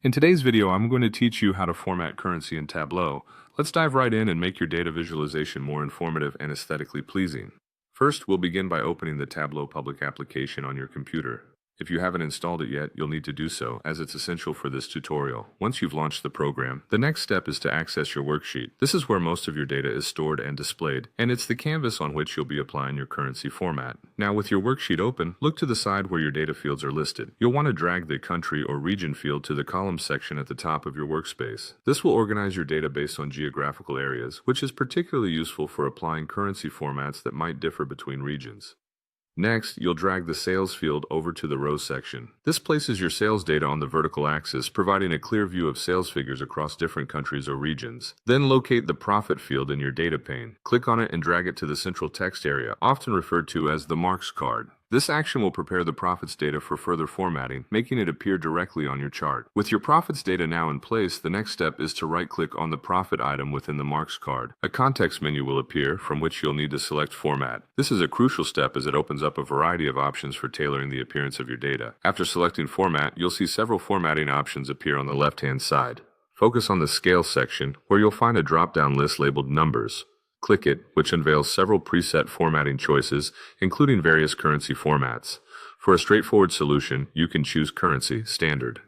In today's video, I'm going to teach you how to format currency in Tableau. Let's dive right in and make your data visualization more informative and aesthetically pleasing. First, we'll begin by opening the Tableau public application on your computer. If you haven't installed it yet, you'll need to do so, as it's essential for this tutorial. Once you've launched the program, the next step is to access your worksheet. This is where most of your data is stored and displayed, and it's the canvas on which you'll be applying your currency format. Now, with your worksheet open, look to the side where your data fields are listed. You'll want to drag the country or region field to the column section at the top of your workspace. This will organize your data based on geographical areas, which is particularly useful for applying currency formats that might differ between regions. Next, you'll drag the sales field over to the rows section. This places your sales data on the vertical axis, providing a clear view of sales figures across different countries or regions. Then locate the profit field in your data pane. Click on it and drag it to the central text area, often referred to as the marks card. This action will prepare the profits data for further formatting, making it appear directly on your chart. With your profits data now in place, the next step is to right-click on the profit item within the marks card. A context menu will appear, from which you'll need to select Format. This is a crucial step as it opens up a variety of options for tailoring the appearance of your data. After selecting Format, you'll see several formatting options appear on the left-hand side. Focus on the Scale section, where you'll find a drop-down list labeled Numbers. Click it, which unveils several preset formatting choices, including various currency formats. For a straightforward solution, you can choose Currency Standard.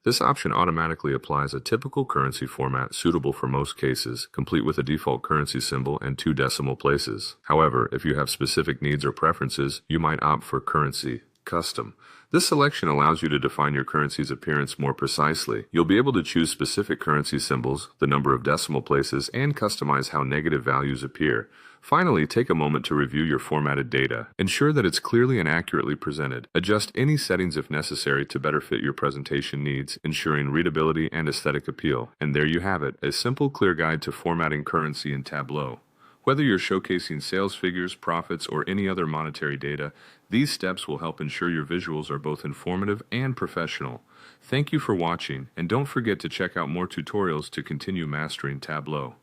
This option automatically applies a typical currency format suitable for most cases, complete with a default currency symbol and 2 decimal places. However, if you have specific needs or preferences, you might opt for Currency Custom. This selection allows you to define your currency's appearance more precisely. You'll be able to choose specific currency symbols, the number of decimal places, and customize how negative values appear. Finally, take a moment to review your formatted data. Ensure that it's clearly and accurately presented. Adjust any settings if necessary to better fit your presentation needs, ensuring readability and aesthetic appeal. And there you have it, a simple, clear guide to formatting currency in Tableau. Whether you're showcasing sales figures, profits, or any other monetary data, these steps will help ensure your visuals are both informative and professional. Thank you for watching, and don't forget to check out more tutorials to continue mastering Tableau.